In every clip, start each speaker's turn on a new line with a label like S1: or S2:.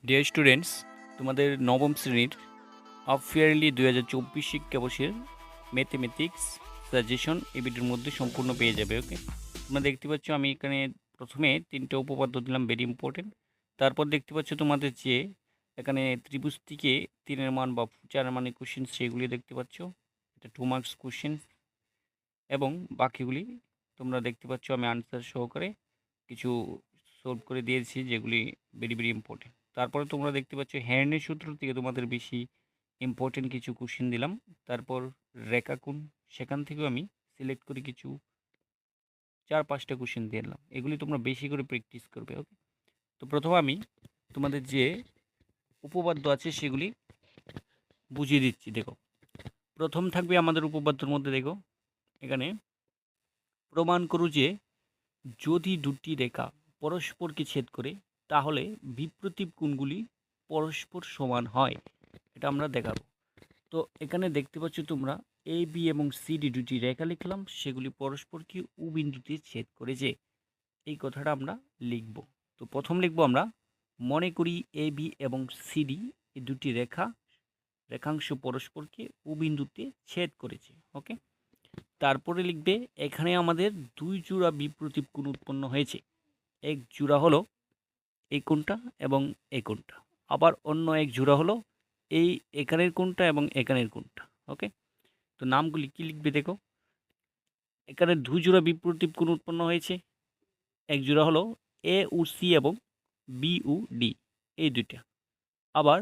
S1: Dear students, তোমাদের নবম শ্রেণীর হাফ ইয়ারলি 2024 শিক্ষাবর্ষের ম্যাথমেটিক্স সাজেশন এই ভিডিওর মধ্যে সম্পূর্ণ পেয়ে যাবে। ওকে, তোমরা দেখতে পাচ্ছ আমি এখানে প্রথমে তিনটে উপপাদ্য দিলাম, ভেরি ইম্পর্টেন্ট। তারপর দেখতে পাচ্ছ তোমাদের যে এখানে ত্রিভুজ থেকে 3-এর মান বা 4-এর মানের কোশ্চেন, সেগুলি দেখতে পাচ্ছ। এটা 2 মার্কস কোশ্চেন এবং বাকিগুলি তোমরা দেখতে পাচ্ছ আমি আনসার সহকারে কিছু সলভ করে দিয়েছি, যেগুলি ভেরি ভেরি ইম্পর্টেন্ট। তারপরে তোমরা দেখতে পাচ্ছ হ্যান্ডের সূত্র থেকে তোমাদের বেশি ইম্পর্টেন্ট কিছু কোশ্চেন দিলাম। তারপর রেখাকুণ, সেখান থেকেও আমি সিলেক্ট করে কিছু 4-5টা কোশ্চেন দিয়ে দিলাম। এগুলি তোমরা বেশি করে প্র্যাকটিস করবে। ওকে, তো প্রথমে আমি তোমাদের যে উপপাদ্য আছে সেগুলি বুঝিয়ে দিচ্ছি। দেখো, প্রথম থাকবে আমাদের উপপাদ্যের মধ্যে, দেখো এখানে প্রমাণ করো যে যদি দুটি রেখা পরস্পরকে ছেদ করে তাহলে বিপ্রতীপ কোণগুলি পরস্পর সমান হয়। এটা আমরা দেখাবো। তো এখানে দেখতে পাচ্ছ তোমরা এ বি এবং সিডি দুটি রেখা লিখলাম, সেগুলি পরস্পরকে ও বিন্দুতে ছেদ করেছে, এই কথাটা আমরা লিখব। তো প্রথম লিখব আমরা, মনে করি এ বি এবং সিডি এই দুটি রেখাংশ পরস্পরকে ও বিন্দুতে ছেদ করেছে। ওকে, তারপরে লিখবে এখানে আমাদের দুই জোড়া বিপ্রতীপ কোণ উৎপন্ন হয়েছে। এক জোড়া হলো এই কোণটা এবং এই কোণটা, আবার অন্য এক জোড়া হলো এখানের কোণটা এবং এখানের কোণটা। ওকে, তো নামগুলি কি লিখবে দেখো, এখানে দুই জোড়া বিপ্রতীপ কোণ উৎপন্ন হয়েছে। এক জোড়া হলো এ ও সি এবং বি ও ডি, এই দুইটা। আবার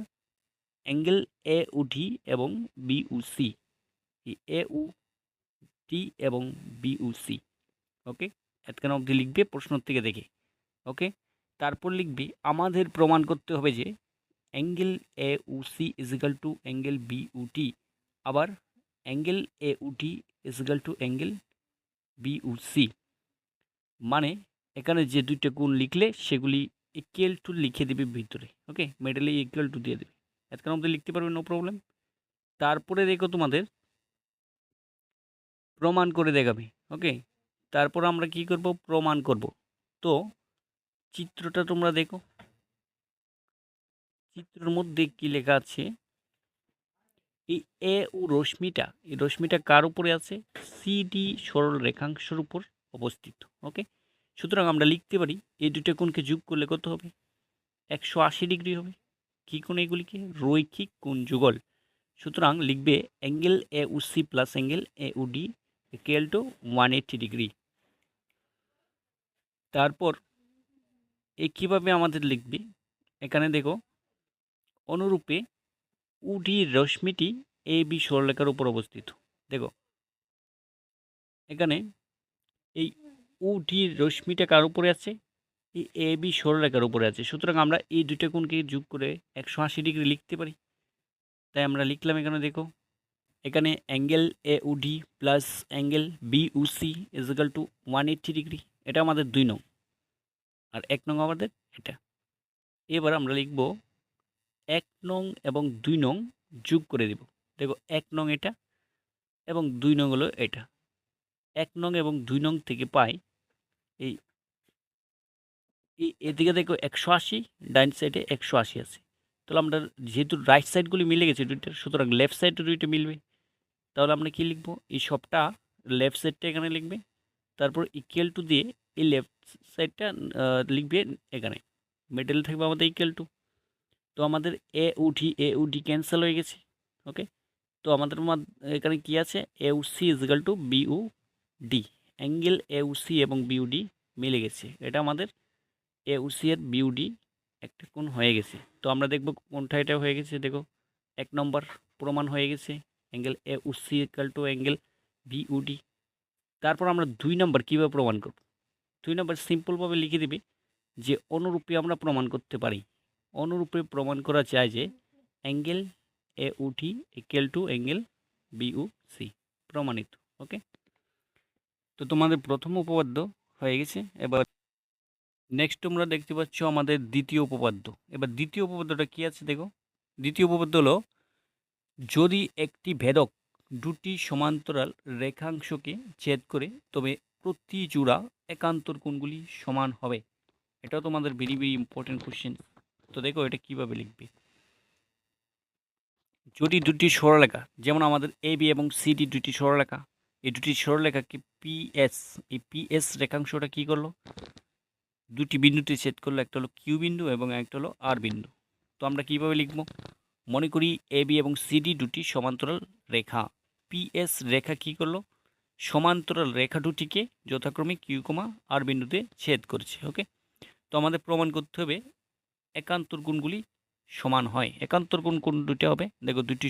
S1: অ্যাঙ্গেল এ ও ডি এবং বি ও সি, এ ও ডি এবং বি ও সি। ওকে, এতখানে অবধি লিখবে প্রশ্ন থেকে দেখে। ওকে, তারপর লিখবে আমাদের প্রমাণ করতে হবে যে angle A O C is equal to angle B O T. আবার angle A O T is equal to angle B O C. মানে এখানে যে দুইটা কোণ লিখলে সেগুলি ইকুয়াল টু লিখে দেবে ভিতরে। ওকে, মিডলে ইকুয়াল টু দিয়ে দেবে, এতক্ষণ অবধি লিখতে পারবে, নো প্রবলেম। তারপরে দেখো তোমাদের প্রমাণ করে দেখাবে। ওকে, তারপর আমরা কি করব, প্রমাণ করব। তো চিত্রটা তোমরা দেখো, চিত্রের মধ্যে কি লেখা আছে, এই এ ও রশ্মিটা, এই রশ্মিটা কার উপরে আছে, সিডি সরল রেখাংশের উপর অবস্থিত। ওকে, সুতরাং আমরা লিখতে পারি এই দুটো কোণকে যোগ করলে কত হবে, 180 ডিগ্রি হবে। কী কোণ এগুলিকে, রৈখিক কোণ যুগল। সুতরাং লিখবে angle A O C plus angle A O D equal to 180 degree. তারপর কীভাবে আমাদের লিখবে, এখানে দেখো অনুরূপে উডি রশ্মিটি এ বি সরলরেখার উপর অবস্থিত। দেখো এখানে এই উডি রশ্মিটা কার উপরে আছে, এই এ বি সরলরেখার উপরে আছে। সুতরাং আমরা এই দুইটা কোণকে যোগ করে 180 ডিগ্রি লিখতে পারি। তাই আমরা লিখলাম, এখানে দেখো এখানে angle A O D plus angle B O C is equal to 180 degree. এটা আমাদের 2 নং, আর 1 নং আমাদের এটা। এবার আমরা লিখব 1 নং এবং 2 নং যোগ করে দেব। দেখো 1 নং এটা এবং 2 নং হলো এটা। 1 নং এবং 2 নং থেকে পাই এই এদিকে দেখো 180, ডাইন সাইডে 180 আছে। তাহলে আমরা যেহেতু রাইট সাইডগুলি মিলে গেছে দুইটার, সুতরাং লেফট সাইডে দুইটা মিলবে। তাহলে আমরা কি লিখব, এই সবটা লেফট সাইডটা এখানে লিখবে, তারপর ইকুয়াল টু দিয়ে এই লেফট সাইডটা লিখবে এখানে, মিডল থাকবে আমাদের ইকুয়াল টু। তো আমাদের এ ও ডি ক্যান্সেল হয়ে গেছে। ওকে, তো আমাদের এখানে কি আছে, A O C is equal to B O D. Angle A O C এবং বি ও ডি মিলে গেছে, এটা আমাদের এ ও সি এর বি ও ডি একটা কোণ হয়ে গেছে। তো আমরা দেখব কোনটা এটা হয়ে গেছে। দেখো 1 নম্বর প্রমাণ হয়ে গেছে, angle A O C equal to angle B O D. তারপর আমরা 2 নম্বর কীভাবে প্রমাণ করব, 2 নম্বর সিম্পলভাবে লিখে দিবে যে অনুরূপে আমরা প্রমাণ করতে পারি। অনুরূপে প্রমাণ করা যায় যে angle A O T equal to angle B O C, প্রমাণিত। ওকে, তো তোমাদের প্রথম উপপাদ্য হয়ে গেছে। এবার নেক্সট তোমরা দেখতে পাচ্ছ আমাদের দ্বিতীয় উপপাদ্য। এবার দ্বিতীয় উপপাদ্যটা কি আছে দেখো, দ্বিতীয় উপপাদ্য হলো যদি একটি ভেদক দুটি সমান্তরাল রেখাংশকে ছেদ করে তবে প্রতি জোড়া একান্তর কোণগুলি সমান হবে। এটাও তোমাদের ভেরি ভেরি ইম্পর্টেন্ট কোশ্চেন। তো দেখো এটা কিভাবে লিখবে। যদি দুটি সরলরেখা, যেমন আমাদের এ বি এবং সিডি দুটি সরলরেখা, এই দুটি সরলরেখাকে পিএস, এই পিএস রেখাংশটা কি করলো, দুটি বিন্দুতে ছেদ করলো, একটা হলো কিউ বিন্দু এবং একটা হলো আর বিন্দু। তো আমরা কিভাবে লিখব, মনে করি এ বি এবং সিডি দুটি সমান্তরাল রেখা, পিএস রেখা কি করলো, সমান্তরাল রেখা দুটিকে যথাক্রমে কিউ কমা আর বিন্দুতে ছেদ করেছে। ওকে, তো আমাদের প্রমাণ করতে হবে একান্তর কোণগুলি সমান হয়। একান্তর কোণ কোন দুটো হবে, দেখো দুটি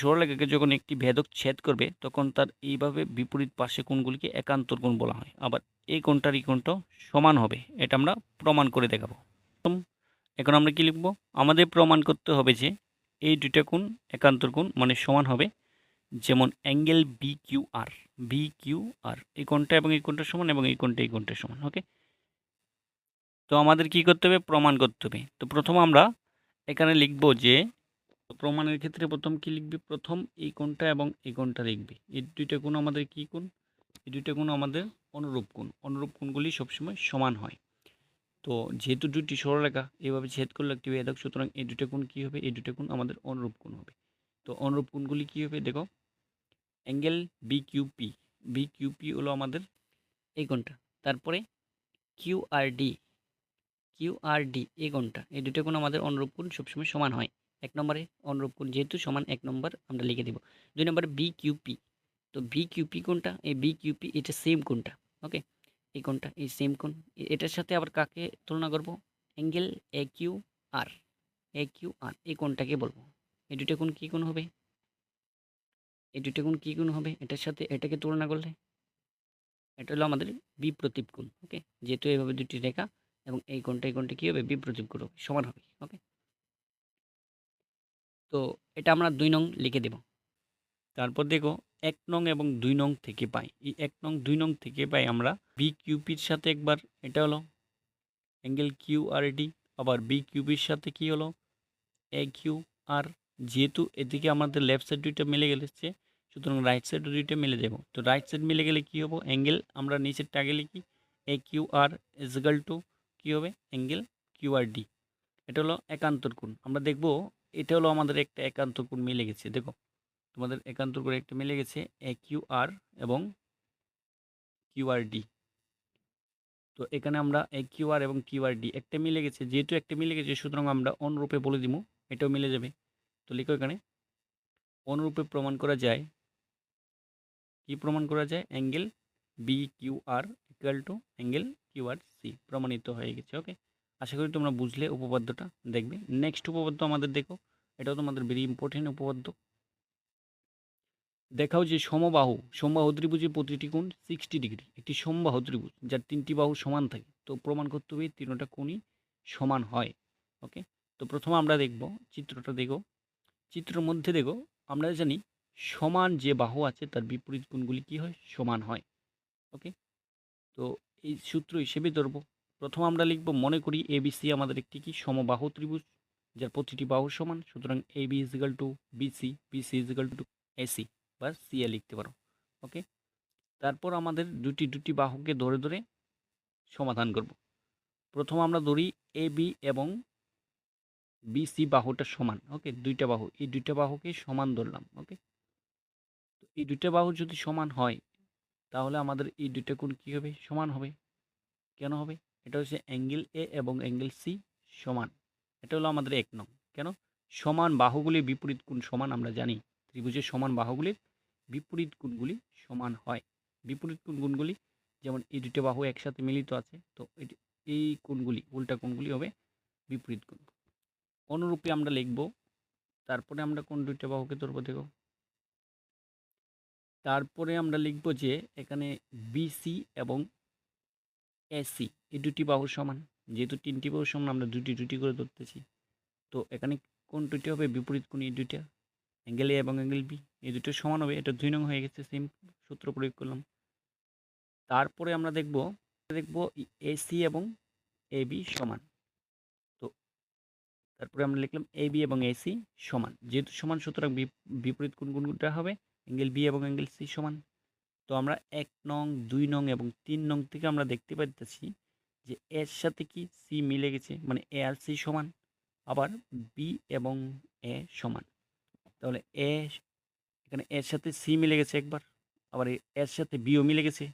S1: সরলরেখাকে যখন একটি ভেদক ছেদ করবে তখন তার এইভাবে বিপরীত পাশে কোণগুলিকে একান্তর কোণ বলা হয়। আবার এই কোণটার এই কোণটাও সমান হবে, এটা আমরা প্রমাণ করে দেখাবো। এখন আমরা কি লিখব, আমাদের প্রমাণ করতে হবে যে এই দুইটা কোণ একান্তর কোণ মানে সমান হবে। যেমন অ্যাঙ্গেল বি কিউ আর এই কোণটা এবং এই কোণটা সমান এবং এই কোণটা সমান। ওকে, তো আমাদের কি করতে হবে, প্রমাণ করতে হবে। তো প্রথম আমরা এখানে লিখব যে প্রমাণের ক্ষেত্রে প্রথম কি লিখবি, প্রথম এই কোণটা এবং এই কোণটা লিখবি। এই দুইটা কোণ আমাদের কি কোণ, এই দুইটা কোণ আমাদের অনুরূপ কোণ। অনুরূপ কোণগুলি সবসময় সমান হয়। তো যেহেতু দুটি সরলরেখা এভাবে ছেদ করলে একটি ভেদক, সুতরাং এই দুটো কোণ কী হবে, এই দুটো কোণ আমাদের অনুরূপ কোণ হবে। তো অনুরূপ কোণগুলি কী হবে, দেখো অ্যাঙ্গেল বি কিউ পি হলো আমাদের এই কোণটা, তারপরে কিউ আর ডি এই কোণটা, এই দুটো কোণ আমাদের অনুরূপ কোণ সবসময় সমান হয়। এক নম্বরে অনুরূপ কোণ যেহেতু সমান, এক নম্বর আমরা লিখে দেব। দুই নম্বরে বি কিউ পি, তো বি কিউ পি কোণটা, এই বি কিউ পি এটা সেম কোণটা। ওকে, এই কোণটা এই সেম কোণ, এটার সাথে আবার কাকে তুলনা করব, অ্যাঙ্গেল এ কিউ আর এই কোণটাকে বলবো। এই দুটো কোণ কী কোণ হবে, এই দুটো কোণ কী কোণ হবে, এটার সাথে এটাকে তুলনা করলে এটা হলো আমাদের বিপ্রতীপ কোণ। ওকে, যেহেতু এইভাবে দুটি রেখা এবং এই কোণটা কী হবে, বিপ্রতীপ কোণ হবে, সমান হবে। ওকে, তো এটা আমরা 2 নং লিখে দেব। তারপর দেখো 1 নং এবং 2 নং থেকে পাই, এই 1 নং 2 নং থেকে পাই আমরা বিকিউপির সাথে একবার এটা হলো অ্যাঙ্গেল কিউআরডি, আবার বিকিউপির সাথে কি হলো এ কিউ আর। যেহেতু এদিকে আমাদের লেফট সাইড দুইটা মিলে গেছে, সুতরাং রাইট সাইড দুইটা মিলে যাব। তো রাইট সাইড মিলে গেলে কি হবো, অ্যাঙ্গেল আমরা নিচের টাগে লিখি এ কিউ আর ইজিক্যাল টু কী হবে, অ্যাঙ্গেল কিউআরডি। এটা হলো একান্তর কোণ। আমরা দেখব এটা হলো আমাদের একটা একান্তর কোণ মিলে গেছে। দেখো তোমাদের একান্তর কোণ একটা মিলে গেছে এ কিউ আর এবং কিউআরডি। তো এখানে আমরা এ কিউ আর এবং কিউআরডি একটা মিলে গেছে, যেহেতু একটা মিলে গেছে সুতরাং আমরা অনুরূপে বলে দিব এটাও মিলে যাবে। তো লিখো এখানে অনুরূপে প্রমাণ করা যায়, কি প্রমাণ করা যায়, angle B Q R equal to angle Q R C প্রমাণিত হয়ে গেছে। ওকে, আশা করি তোমরা বুঝলে উপপাদ্যটা। দেখবে নেক্সট উপপাদ্য আমাদের দেখো, এটাও তোমাদের ভেরি ইম্পর্টেন্ট উপপাদ্য। দেখাও যে সমবাহু ত্রিভুজের প্রতিটি কোণ 60 ডিগ্রি। একটি সমবাহু ত্রিভুজ যার 3টি বাহু সমান থাকে, তো প্রমাণ করতে হবে 3টা কোণই সমান হয়। ওকে, তো প্রথমে আমরা দেখব চিত্রটা। দেখো চিত্রের মধ্যে দেখো আমরা জানি সমান যে বাহু আছে তার বিপরীত কোণগুলি কি হয়, সমান হয়। ওকে, তো এই সূত্র হিসেবে ধরবো। প্রথম আমরা লিখব, মনে করি এবিসি আমাদের একটি কি সমবাহু ত্রিভুজ যার প্রতিটি বাহু সমান, সুতরাং A B is equal to BC, BC is equal to AC বা সিএ লিখতে পারো। ওকে, তারপর আমাদের দুটি বাহুকে ধরে ধরে সমাধান করব। প্রথম আমরা ধরি এ বি এবং বিসি বাহুটা সমান। ওকে, দুইটা বাহু, এই দুইটা বাহুকে সমান ধরলাম। ওকে, তো এই দুইটা বাহু যদি সমান হয় তাহলে আমাদের এই দুইটা কোণ কী হবে, সমান হবে। কেন হবে, এটা হচ্ছে অ্যাঙ্গেল এ এবং অ্যাঙ্গেল সি সমান। এটা হলো আমাদের 1 নং। কেন, সমান বাহুগুলির বিপরীত কোণ সমান, আমরা জানি ত্রিভুজের সমান বাহুগুলির বিপরীত কোণগুলি সমান হয়। বিপরীত কোণগুলি যেমন এই দুটো বাহু একসাথে মিলিত আছে, তো এই কোণগুলি উল্টা কোণগুলি হবে বিপরীত কোণ। অনুরূপে আমরা লিখব, তারপরে আমরা কোন দুইটা বাহুকে ধরবো, দেখো তারপরে আমরা লিখব যে এখানে বিসি এবং এসি এই দুটি বাহু সমান। যেহেতু 3টি বাহু সমান আমরা দুটি করে ধরতেছি, তো এখানে কোন দুটি হবে, বিপরীত কোণ এই দুইটা, অ্যাঙ্গেল এ এবং অ্যাঙ্গেল বি এই দুটো সমান হবে। এটা 2 নং হয়ে গেছে, সেম সূত্র প্রয়োগ করলাম। তারপরে আমরা দেখব এসি এবং এ বি সমান। তো তারপরে আমরা লিখলাম এ বি এবং এসি সমান, যেহেতু সমান সুতরাং বিপরীত কোণটা হবে অ্যাঙ্গেল বি এবং অ্যাঙ্গেল সি সমান। তো আমরা 1 নং 2 নং এবং 3 নং থেকে আমরা দেখতে পাচ্ছি যে এর সাথে কি সি মিলে গেছে, মানে এ আর সি সমান, আবার বি এবং এ সমান। তাহলে এখানে এর সাথে সি মিলে গেছে একবার, আবার এর সাথে বিও মিলে গেছে,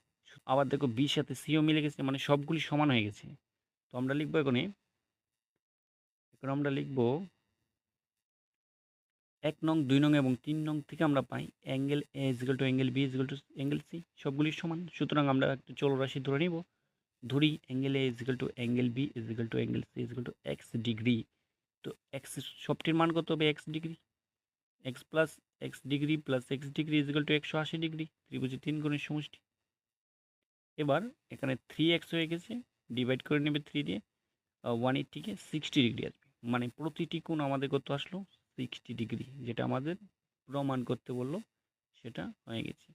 S1: আবার দেখো বির সাথে সিও মিলে গেছে, মানে সবগুলি সমান হয়ে গেছে। তো আমরা লিখবো এখন আমরা লিখবো 1 নং 2 নং এবং 3 নং থেকে আমরা পাই angle A is equal to angle B is equal to angle C, সবগুলি সমান। সুতরাং আমরা একটা চলরাশি ধরে নিব, ধরি angle A is equal to angle B is equal to angle C is equal to x degree. তো এক্স সবটির মান কত হবে? X degree. X plus x degree plus x degree is equal to 180 degree, ত্রিভুজের 3 কোণের সমষ্টি। এবার এখানে 3x হয়ে গেছে, ডিভাইড করে নেবে 3 দিয়ে, 180 থেকে 60 ডিগ্রি আসবে, মানে প্রতিটি কোণ আমাদের কত আসলো? 60 ডিগ্রি, যেটা আমাদের প্রমাণ করতে বললো সেটা হয়ে গেছে।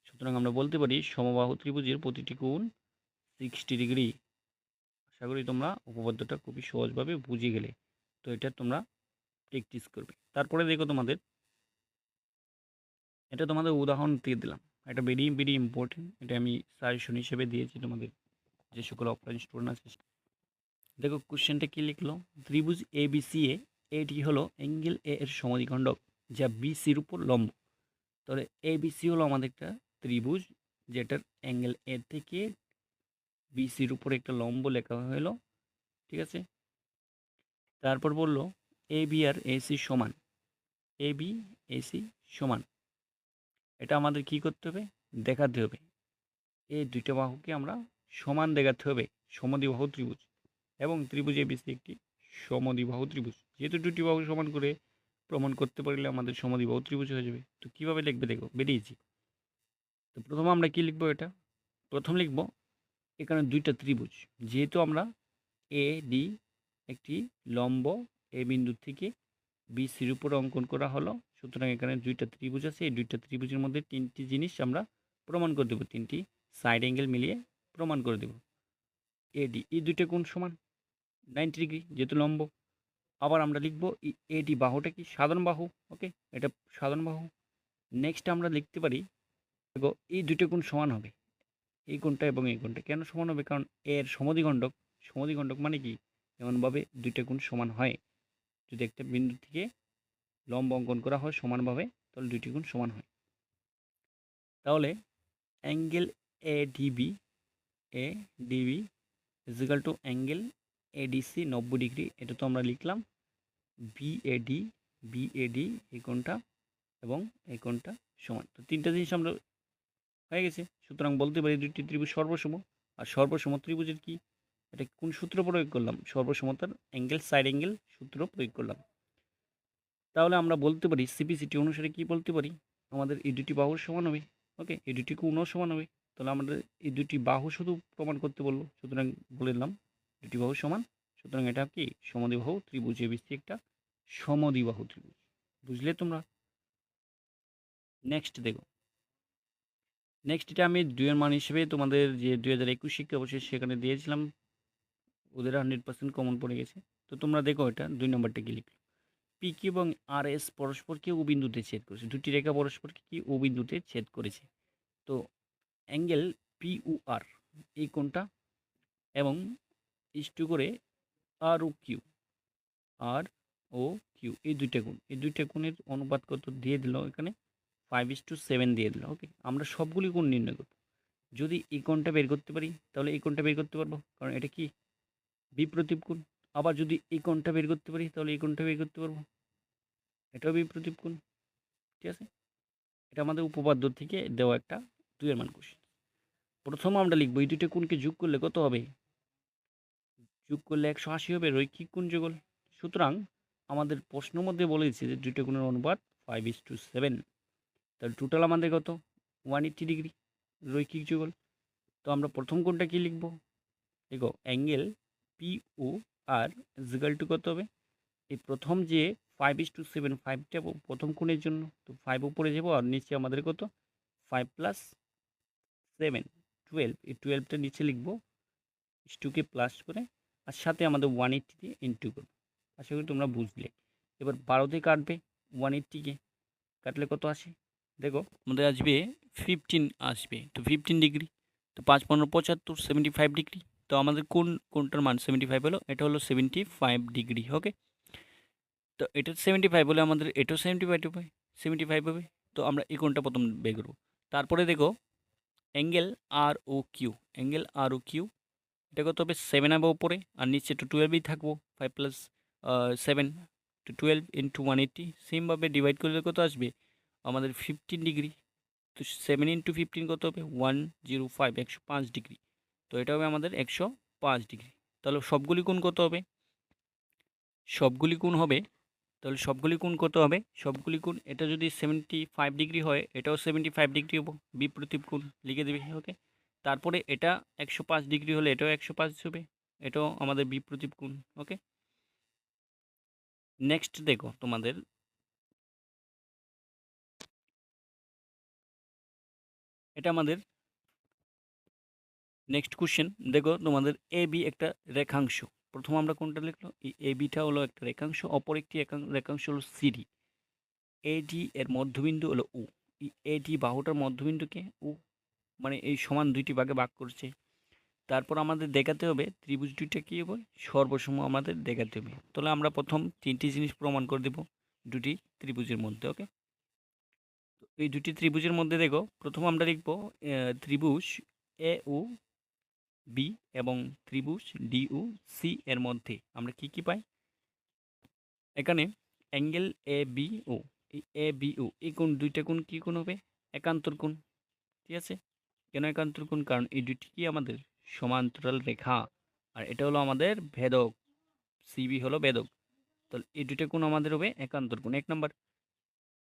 S1: সুতরাং আমরা বলতে পারি সমবাহু ত্রিভুজের প্রতিটি কোণ 60 ডিগ্রি। আশা করি তোমরা উপপাদ্যটা খুবই সহজভাবে বুঝে গেলে। তো এটা তোমরা প্র্যাকটিস করবে। তারপরে দেখো এটা তোমাদের উদাহরণ দিয়ে দিলাম, এটা ভেরি ভেরি ইম্পর্টেন্ট, এটা আমি সাজেশন হিসেবে দিয়েছি তোমাদের যে সকল অফলাইন স্টুডেন্ট আছে। দেখো কোশ্চেনটা কি লিখলো, ত্রিভুজ এ বি সি এটি হলো অ্যাঙ্গেল এ এর সমদ্বিখণ্ডক যা বিসির উপর লম্ব। তাহলে এ বি সি হলো আমাদের একটা ত্রিভুজ যেটার অ্যাঙ্গেল এ থেকে বিসির উপর একটা লম্ব লেখা হলো, ঠিক আছে। তারপর বললো এ বি আর এসি সমান, এ বি এসি সমান, এটা আমাদের কি করতে হবে? দেখাতে হবে। এই দুইটা বাহুকে আমরা সমান দেখাতে হবে, সমদ্বিবাহু ত্রিভুজ, এবং ত্রিভুজ এবিসি একটি সমদ্বিবাহু ত্রিভুজ। যেহেতু দুটি বাহু সমান করে প্রমাণ করতে পারলে আমাদের সমদ্বিবাহু ত্রিভুজ হয়ে যাবে। তো কীভাবে লিখবে দেখো, বেরিয়েছি। তো প্রথমে আমরা কি লিখবো? এটা প্রথম লিখব এখানে দুইটা ত্রিভুজ, যেহেতু আমরা এ ডি একটি লম্ব এ বিন্দু থেকে বিসির উপর অঙ্কন করা হলো, সুতরাং এখানে দুইটা ত্রিভুজ আছে, এই দুইটা ত্রিভুজের মধ্যে তিনটি জিনিস আমরা প্রমাণ করে দেবো, তিনটি সাইড অ্যাঙ্গেল মিলিয়ে প্রমাণ করে দেব। এডি এই দুইটা কোণ সমান 90 ডিগ্রি যেহেতু লম্ব। আবার আমরা লিখবো এডি বাহুটা কি? সাধারণ বাহু, ওকে, এটা সাধারণ বাহু। নেক্সট আমরা লিখতে পারি দেখো এই দুটো কোণ সমান হবে, এই কোণটা এবং এই কোণটা। কেন সমান হবে? কারণ এর সমদ্বিখণ্ডক, সমদ্বিখণ্ডক মানে কি? এমনভাবে দুইটা কোণ সমান হয়, যদি একটা বিন্দু থেকে লম্ব অঙ্কন করা হয় সমানভাবে, তাহলে দুইটি কোণ সমান হয়। তাহলে angle A DB is equal to angle ADC 90 degree, এটা তো আমরা লিখলাম। বিএডি এই কোণটা এবং এই কোণটা সমান। তো তিনটা জিনিস আমরা হয়ে গেছে। সুতরাং বলতে পারি দুইটি ত্রিভুজ সর্বসম। আর সর্বসম ত্রিভুজের কি, এটা কোন সূত্র প্রয়োগ করলাম? সর্বসমতার অ্যাঙ্গেল সাইড অ্যাঙ্গেল সূত্র প্রয়োগ করলাম। তাহলে আমরা বলতে পারি সিপিসিটি অনুসারে কি বলতে পারি, আমাদের এই দুটি বাহুর সমান হবে, ওকে, এই দুটি কোণও সমান হবে। তাহলে আমাদের এই দুটি বাহু শুধু প্রমাণ করতে বললো, সুতরাং বলে দিলাম দুটি বাহু সমান। সুতরাং এটা কি? সমদ্বিবাহু ত্রিভুজ এবিসি একটা সমদ্বিবাহু ত্রিভুজ। বুঝলে তোমরা? নেক্সট দেখো, নেক্সট এটা আমি দুইয়ের মান হিসেবে তোমাদের যে 2021 শিক্ষাবর্ষে সেখানে দিয়েছিলাম, ওদের 100% কমন পড়ে গেছে। তো তোমরা দেখো এটা 2 নম্বরটা কি লিখলো, পি কিউ এবং আর এস পরস্পরকে ও বিন্দুতে ছেদ করেছে, দুটি রেখা পরস্পরকে কি ও বিন্দুতে ছেদ করেছে। তো অ্যাঙ্গেল পি ও আর এই কোণটা, এবং ইস্টু করে আর ও কিউ এই দুইটা কোণ, এই দুইটা কোণের অনুপাত কত দিয়ে দিল এখানে? 5:7 দিয়ে দিল, ওকে। আমরা সবগুলি কোণ নির্ণয় করব। যদি এই কোণটা বের করতে পারি তাহলে এই কোণটা বের করতে পারবো, কারণ এটা কি? বিপ্রতীপ কোণ। আবার যদি এই কোণটা বের করতে পারি তাহলে এই কোণটা বের করতে পারবো, এটাও বিপ্রতীপ কোণ, ঠিক আছে। এটা আমাদের উপপাদ্য থেকে দেওয়া একটা 2 এর মান কোশ্চেন। প্রথম আমরা লিখবো এই দুইটা কোণকে যোগ করলে কত হবে? যোগ করলে 180 হবে, রৈখিক কোণ যুগল। সুতরাং আমাদের প্রশ্ন মধ্যে বলেছে যে দুইটা কোণের অনুপাত 5:7, তাহলে টোটাল আমাদের কত? 180 ডিগ্রি রৈখিক যুগল। তো আমরা প্রথম কোণটা কি লিখবো? দেখো অ্যাঙ্গেল পি ও আর ইজিক্যাল টু কত হবে? এই প্রথম যে 5:7, 5টা প্রথম কোণের জন্য, তো 5 উপরে যাবো আর নিচে আমাদের কত? 5 + 7 12, এই 12টা নিচে লিখবো, 2কে প্লাস করে, আর সাথে আমাদের 180 দিয়ে ইন্টু করবো। আশা করি তোমরা বুঝলে। এবার 12 দিয়ে কাটবে 180কে, কাটলে কত আসে? দেখো আমাদের আসবে 15 আসবে, তো 15 ডিগ্রি। তো 5 × 15 = 75 ডিগ্রি। তো আমাদের কোনটার মান 75 হলো? এটা হলো 75 ডিগ্রি। ওকে, তো এটা 75 হলে আমাদের এটাও 75 হবে। তো আমরা এই কোণটা প্রথম বের করবো। তারপরে দেখো অ্যাঙ্গেল আর ও কিউ, অ্যাঙ্গেল আর ও কিউ এটা কত হবে? 7 হবে উপরে, আর নিচে তো 12ই থাকবো। 5 প্লাস 7 টু 12 ইন্টু 180, সেমভাবে ডিভাইড করলে কত আসবে? আমাদের 15 ডিগ্রি। তো 7 ইন্টু 15 কত হবে? 105, 105 ডিগ্রি। তো এটা হবে আমাদের 105 ডিগ্রি। তাহলে সবগুলি কোণ কত হবে? সবগুলি কোণ হবে, তাহলে সবগুলি কোণ কত হবে? সবগুলি কোণ, এটা যদি 75 ডিগ্রি হয়, এটাও 75 ডিগ্রি হবো, বিপরীত কোণ লিখে দেবে। ওকে, তারপরে এটা 105 ডিগ্রি হলে এটাও 105 হবে, এটাও আমাদের বিপরীত কোণ। ওকে, নেক্সট দেখো তোমাদের এটা আমাদের নেক্সট কোশ্চেন। দেখো তোমাদের এ বি একটা রেখাংশ। প্রথম আমরা কোনটা লিখলো? এই এ বিটা হলো একটা রেখাংশ, অপর একটি রেখাংশ হলো সিডি। এডি এর মধ্যবিন্দু হলো ও। এই এডি বাহুটার মধ্যবিন্দুকে ও, মানে এই সমান দুইটি ভাগে ভাগ করছে। তারপর আমাদের দেখাতে হবে ত্রিভুজ দুইটা কী হবে? সর্বসম আমাদের দেখাতে হবে। তাহলে আমরা প্রথম তিনটি জিনিস প্রমাণ করে দেব দুটি ত্রিভুজের মধ্যে। ওকে, তো এই দুটি ত্রিভুজের মধ্যে দেখো প্রথম আমরা লিখব ত্রিভুজ এ ও বি এবং ত্রিভুজ ডি ও সি এর মধ্যে আমরা কি কি পাই? এখানে অ্যাঙ্গেল এ বি ও, এই এ বি ও এই কোণ দুইটা কোণ কী কোণ হবে? একান্তর কোণ। ঠিক আছে, কেন একান্তর কোণ? কারণ এই দুটি কি আমাদের সমান্তরাল রেখা, আর এটা হলো আমাদের ভেদক, সিবি হলো ভেদক। তাহলে এই দুইটা কোণ আমাদের হবে একান্তর কোণ, 1 নম্বর।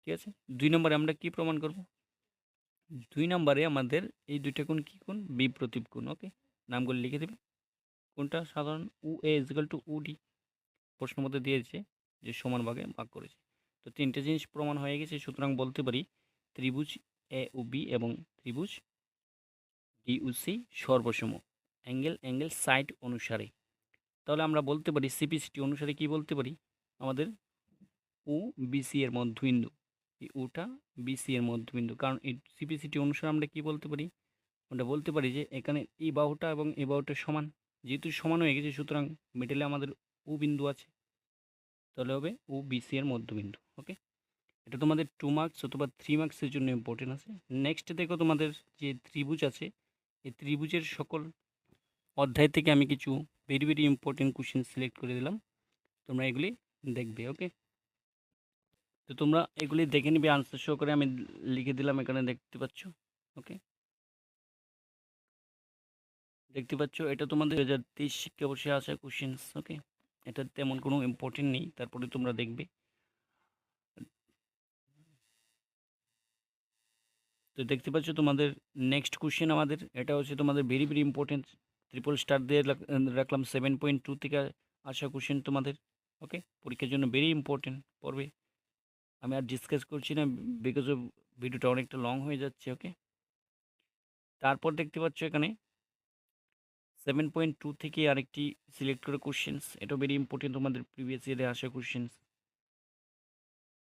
S1: ঠিক আছে, 2 নম্বরে আমরা কি প্রমাণ করব? 2 নম্বরে আমাদের এই দুইটা কোণ কি কোণ? বিপ্রতীপ কোণ। ওকে, নামগুলো লিখে দেবে। কোনটা? সাধারণ উ এ ইজিক্যাল টু উ ডি, প্রশ্ন মধ্যে দিয়েছে যে সমান ভাগে ভাগ করেছে। তো তিনটে জিনিস প্রমাণ হয়ে গেছে, সুতরাং বলতে পারি ত্রিভুজ এ ও বি এবং ত্রিভুজ ডি ও সি সর্বসম অ্যাঙ্গেল সাইড অনুসারে। তাহলে আমরা বলতে পারি সিপিসিটি অনুসারে কি বলতে পারি? আমাদের ও বিসি এর মধ্যবিন্দু, এই ওটা বিসি এর মধ্যবিন্দু। কারণ এই সিপিসিটি অনুসারে আমরা কি বলতে পারি? আমরা বলতে পারি যে এখানে এই বাহুটা এবং এই বাহুটা সমান, যেহেতু সমান হয়ে গেছে সুতরাং মিডলে আমাদের ও বিন্দু আছে, তাহলে হবে ও বিসি এর মধ্যবিন্দু। ওকে, এটা তোমাদের 2 মার্কস অথবা 3 মার্কসের জন্য ইম্পর্টেন্ট আছে। নেক্সট দেখো তোমাদের যে ত্রিভুজ আছে, এই ত্রিভুজের সকল অধ্যায় থেকে আমি কিছু very very important question select করে দিলাম, তোমরা এগুলি দেখবে। ওকে, তো তোমরা এগুলি দেখে নিবে আনসার শো করে, আমি লিখে দিলাম এখানে, দেখতে পাচ্ছ। ওকে, দেখতে পাচ্ছ এটা তোমাদের 2023 শিক্ষাবর্ষে আসা কোশ্চেন্স। ওকে, এটা তেমন কোনো ইম্পর্টেন্ট নেই, তারপরে তোমরা দেখবে। তো দেখতে পাচ্ছ তোমাদের নেক্সট কোশ্চেন আমাদের এটা হচ্ছে তোমাদের very very important, triple star দিয়ে রাখলাম, 7.2 থেকে আসা কোশ্চেন তোমাদের। ওকে, পরীক্ষার জন্য ভেরি ইম্পর্টেন্ট পড়বে। আমি আর ডিসকাস করছি না, বিকজ অফ ভিডিওটা অনেকটা লং হয়ে যাচ্ছে। ওকে, তারপর দেখতে পাচ্ছ এখানে 7.2 থেকে আরেকটি সিলেক্ট করে কোশ্চেন্স, এটাও ভেরি ইম্পর্টেন্ট তোমাদের প্রিভিয়াস ইয়ারে আসা কোশ্চেন্স।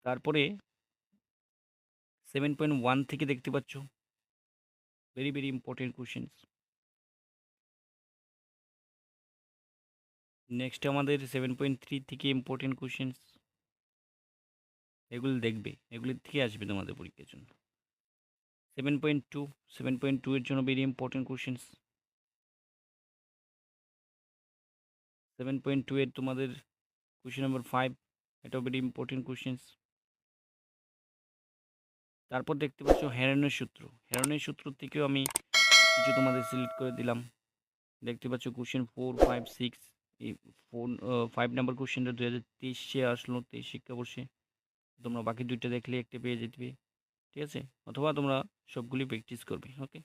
S1: তারপরে 7.1 থেকে দেখতে পাচ্ছ very very important questions. Next আমাদের 7.3 থেকে ইম্পর্টেন্ট কোশ্চেন্স, এগুলি দেখবে, এগুলির থেকে আসবে তোমাদের পরীক্ষার জন্য। 7.2 এর জন্য ভেরি ইম্পর্টেন্ট কোশ্চেন্স। 7.2 এর তোমাদের কোশ্চেন নম্বর 5, এটাও ভেরি ইম্পর্টেন্ট কোশ্চেন্স। তারপর দেখতে পাচ্ছ হেরনের সূত্র, হেরনের সূত্র থেকেও আমি কিছু তোমাদের সিলেক্ট করে দিলাম। দেখতে পাচ্ছ কোশ্চেন 4, 5, 6, এই 5 নাম্বার কোশ্চেনটা 2023-এ আসলো, 23 শিক্ষাবর্ষে। তোমরা বাকি দুইটা দেখলে একটা পেয়ে যেতে, ঠিক আছে, অথবা তোমরা সবগুলি প্র্যাকটিস করবে। ওকে,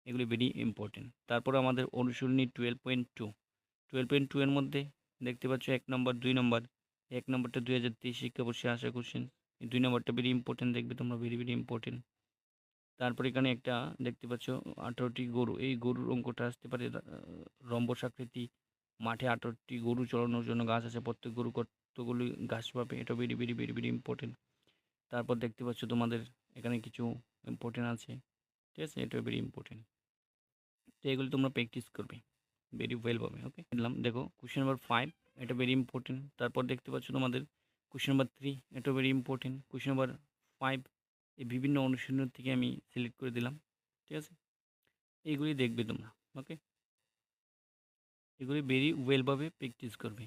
S1: এগুলি ভেরি ইম্পর্টেন্ট। তারপর আমাদের অনুশীলনী 12.2 এর মধ্যে দেখতে পাচ্ছ 1 নম্বর 2 নম্বর। 1 নম্বরটা 2023 শিক্ষাবর্ষে আসা কোশ্চেন, 2 নম্বরটা ভেরি ইম্পর্টেন্ট, দেখবে তোমরা, ভেরি ভেরি ইম্পর্টেন্ট। তারপর এখানে একটা দেখতে পাচ্ছ 18টি গরু, এই গরুর অঙ্কটা আসতে পারে রম্বস আকৃতি, মাঠে 18টি গরু চড়ানোর জন্য ঘাস আছে, প্রত্যেক গরু কতগুলি ঘাস পাবে, এটা very very very very important. তারপর দেখতে পাচ্ছ তোমাদের এখানে কিছু ইম্পর্টেন্ট আছে, ঠিক আছে, এটা ভেরি ইম্পর্টেন্ট। তো এগুলো তোমরা প্র্যাকটিস করবে। ভেরি ওয়েল পাবে। ওকে, দিলাম দেখো কোশ্চেন নাম্বার 5 এটা ভেরি ইম্পর্টেন্ট। তারপর দেখতে পাচ্ছ তোমাদের কোশ্চেন নাম্বার 3 এটা ভেরি ইম্পর্টেন্ট। কোশ্চেন নাম্বার 5 এই বিভিন্ন অনুশীলন থেকে আমি সিলেক্ট করে দিলাম। ঠিক আছে, এইগুলি দেখবে তোমরা। ওকে, এগুলি ভেরি ওয়েলভাবে প্র্যাকটিস করবে।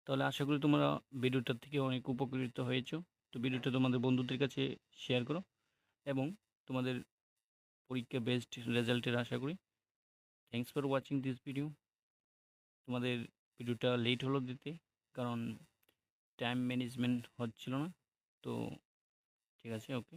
S1: তাহলে আশা করি তোমরা ভিডিওটার থেকে অনেক উপকৃত হয়েছো। তো ভিডিওটা তোমাদের বন্ধুদের কাছে শেয়ার করো এবং তোমাদের পরীক্ষা বেস্ট রেজাল্টের আশা করি। Thanks for watching this video. তোমাদের ভিডিওটা লেট হলো দিতে, কারণ টাইম ম্যানেজমেন্ট হচ্ছিল না। তো ঠিক আছে, ওকে।